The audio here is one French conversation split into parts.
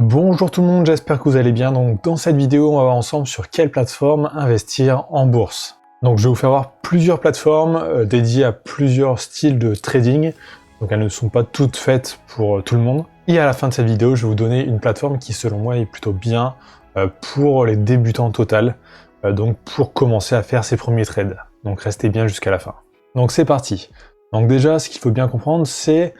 Bonjour tout le monde, j'espère que vous allez bien. Donc dans cette vidéo, on va voir ensemble sur quelle plateforme investir en bourse. Donc je vais vous faire voir plusieurs plateformes dédiées à plusieurs styles de trading. Donc elles ne sont pas toutes faites pour tout le monde. Et à la fin de cette vidéo, je vais vous donner une plateforme qui selon moi est plutôt bien pour les débutants total. Donc pour commencer à faire ses premiers trades. Donc restez bien jusqu'à la fin. Donc c'est parti. Donc déjà, ce qu'il faut bien comprendre, c'est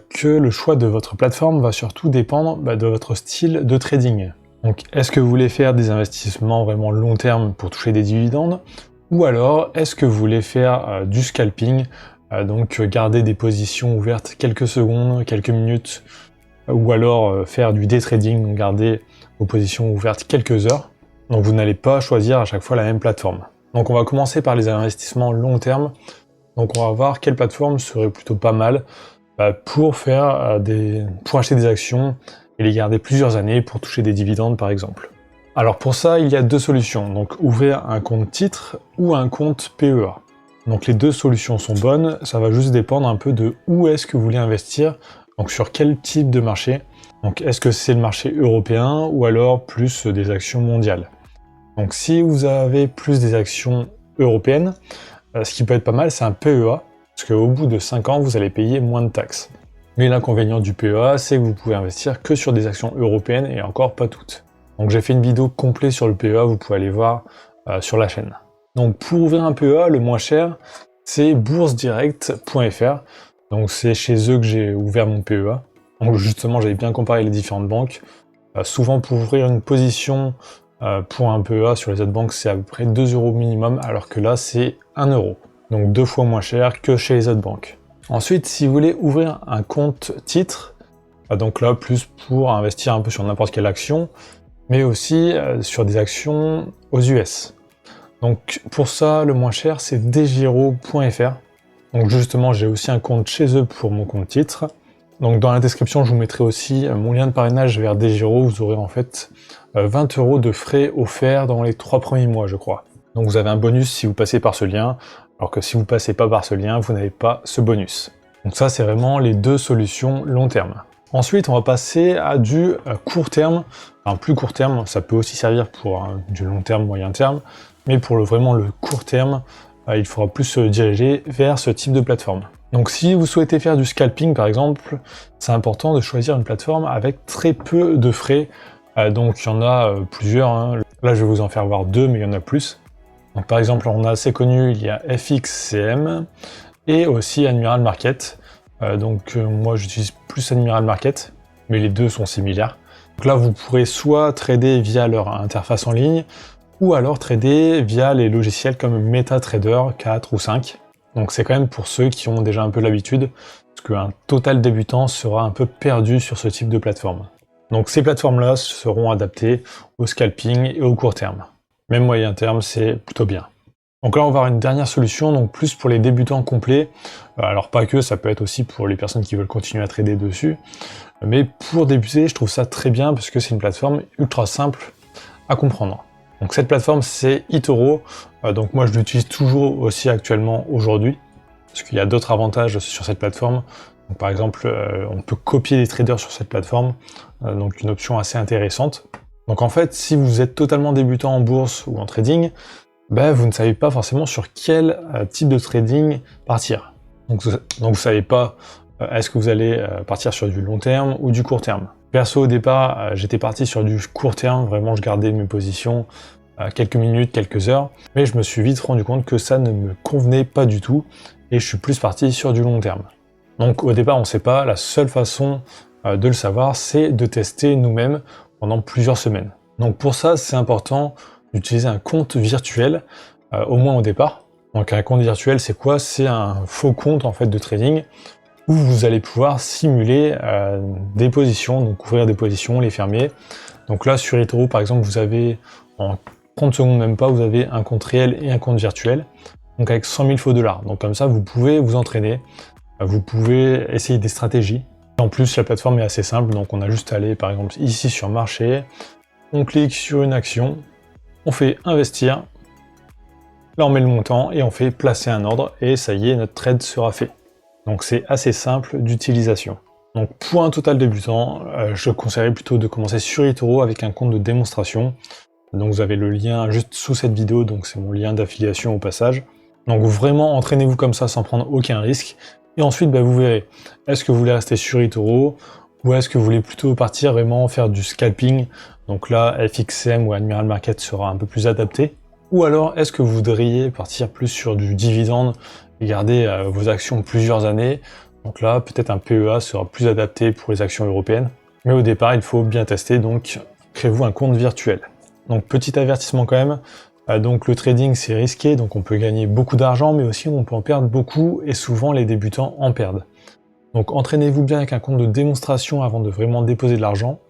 que le choix de votre plateforme va surtout dépendre de votre style de trading. Donc est-ce que vous voulez faire des investissements vraiment long terme pour toucher des dividendes, ou alors est-ce que vous voulez faire du scalping, donc garder des positions ouvertes quelques secondes, quelques minutes, ou alors faire du day trading, donc garder vos positions ouvertes quelques heures. Donc vous n'allez pas choisir à chaque fois la même plateforme. Donc on va commencer par les investissements long terme. Donc on va voir quelle plateforme serait plutôt pas mal pour acheter des actions et les garder plusieurs années pour toucher des dividendes par exemple. Alors pour ça, il y a deux solutions, donc ouvrir un compte titre ou un compte PEA. Donc les deux solutions sont bonnes, ça va juste dépendre un peu de où est-ce que vous voulez investir, donc sur quel type de marché. Donc est-ce que c'est le marché européen ou alors plus des actions mondiales. Donc si vous avez plus des actions européennes, ce qui peut être pas mal, c'est un PEA, parce qu'au bout de 5 ans, vous allez payer moins de taxes. Mais l'inconvénient du PEA, c'est que vous pouvez investir que sur des actions européennes et encore pas toutes. Donc j'ai fait une vidéo complète sur le PEA, vous pouvez aller voir sur la chaîne. Donc pour ouvrir un PEA, le moins cher, c'est boursedirect.fr. Donc c'est chez eux que j'ai ouvert mon PEA. Donc justement, j'avais bien comparé les différentes banques. Souvent pour ouvrir une position pour un PEA sur les autres banques, c'est à peu près 2 € minimum, alors que là, c'est 1 €. Donc 2 fois moins cher que chez les autres banques. Ensuite, si vous voulez ouvrir un compte titre, donc là, plus pour investir un peu sur n'importe quelle action, mais aussi sur des actions aux US. Donc pour ça, le moins cher, c'est dgiro.fr. Donc justement, j'ai aussi un compte chez eux pour mon compte titre. Donc dans la description, je vous mettrai aussi mon lien de parrainage vers dgiro. Vous aurez en fait 20 € de frais offerts dans les 3 premiers mois, je crois. Donc vous avez un bonus si vous passez par ce lien, alors que si vous passez pas par ce lien, vous n'avez pas ce bonus. Donc ça, c'est vraiment les deux solutions long terme. Ensuite, on va passer à du court terme. Enfin, plus court terme, ça peut aussi servir pour du long terme, moyen terme, mais pour vraiment le court terme, il faudra plus se diriger vers ce type de plateforme. Donc si vous souhaitez faire du scalping par exemple, c'est important de choisir une plateforme avec très peu de frais. Donc il y en a plusieurs, hein. Là je vais vous en faire voir deux, mais il y en a plus. Donc par exemple, on a assez connu, il y a FXCM et aussi Admiral Market. Moi j'utilise plus Admiral Market, mais les deux sont similaires. Donc là vous pourrez soit trader via leur interface en ligne, ou alors trader via les logiciels comme MetaTrader 4 ou 5. Donc c'est quand même pour ceux qui ont déjà un peu l'habitude, parce qu'un total débutant sera un peu perdu sur ce type de plateforme. Donc ces plateformes-là seront adaptées au scalping et au court terme. Même moyen terme, c'est plutôt bien. Donc là, on va avoir une dernière solution, donc plus pour les débutants complets. Alors pas que, ça peut être aussi pour les personnes qui veulent continuer à trader dessus. Mais pour débuter, je trouve ça très bien, parce que c'est une plateforme ultra simple à comprendre. Donc cette plateforme, c'est eToro. Donc moi, je l'utilise toujours aussi actuellement aujourd'hui, parce qu'il y a d'autres avantages sur cette plateforme. Donc, par exemple, on peut copier des traders sur cette plateforme, donc une option assez intéressante. Donc en fait, si vous êtes totalement débutant en bourse ou en trading, vous ne savez pas forcément sur quel type de trading partir. Donc vous ne savez pas est-ce que vous allez partir sur du long terme ou du court terme. Perso, au départ, j'étais parti sur du court terme, vraiment je gardais mes positions quelques minutes, quelques heures, mais je me suis vite rendu compte que ça ne me convenait pas du tout, et je suis plus parti sur du long terme. Donc au départ, on ne sait pas, la seule façon de le savoir, c'est de tester nous-mêmes pendant plusieurs semaines. Donc pour ça, c'est important d'utiliser un compte virtuel, au moins au départ. Donc un compte virtuel, c'est quoi? C'est un faux compte en fait de trading, où vous allez pouvoir simuler des positions, donc ouvrir des positions, les fermer. Donc là, sur eToro, par exemple, vous avez, en 30 secondes même pas, vous avez un compte réel et un compte virtuel, donc avec 100 000 faux dollars. Donc comme ça, vous pouvez vous entraîner, vous pouvez essayer des stratégies. En plus, la plateforme est assez simple, donc on a juste à aller, par exemple, ici sur marché, on clique sur une action, on fait investir, là on met le montant et on fait placer un ordre, et ça y est, notre trade sera fait. Donc c'est assez simple d'utilisation. Donc pour un total débutant, je conseillerais plutôt de commencer sur eToro avec un compte de démonstration. Donc vous avez le lien juste sous cette vidéo, donc c'est mon lien d'affiliation au passage. Donc vraiment entraînez-vous comme ça sans prendre aucun risque. Et ensuite vous verrez, est-ce que vous voulez rester sur eToro ou est-ce que vous voulez plutôt partir vraiment faire du scalping? Donc là FXM ou Admiral Market sera un peu plus adapté. Ou alors est-ce que vous voudriez partir plus sur du dividende et garder vos actions plusieurs années? Donc là peut-être un PEA sera plus adapté pour les actions européennes. Mais au départ il faut bien tester, donc créez-vous un compte virtuel. Donc petit avertissement quand même, donc le trading c'est risqué, donc on peut gagner beaucoup d'argent, mais aussi on peut en perdre beaucoup, et souvent les débutants en perdent. Donc entraînez-vous bien avec un compte de démonstration avant de vraiment déposer de l'argent.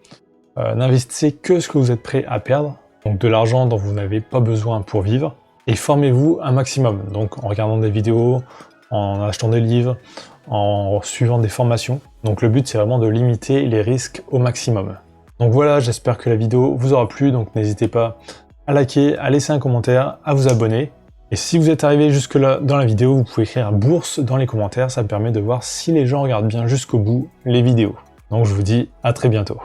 N'investissez que ce que vous êtes prêt à perdre, donc de l'argent dont vous n'avez pas besoin pour vivre, et formez-vous un maximum, donc en regardant des vidéos, en achetant des livres, en suivant des formations. Donc le but c'est vraiment de limiter les risques au maximum. Donc voilà, j'espère que la vidéo vous aura plu, donc n'hésitez pas à liker, à laisser un commentaire, à vous abonner. Et si vous êtes arrivé jusque là dans la vidéo, vous pouvez écrire bourse dans les commentaires, ça me permet de voir si les gens regardent bien jusqu'au bout les vidéos. Donc je vous dis à très bientôt.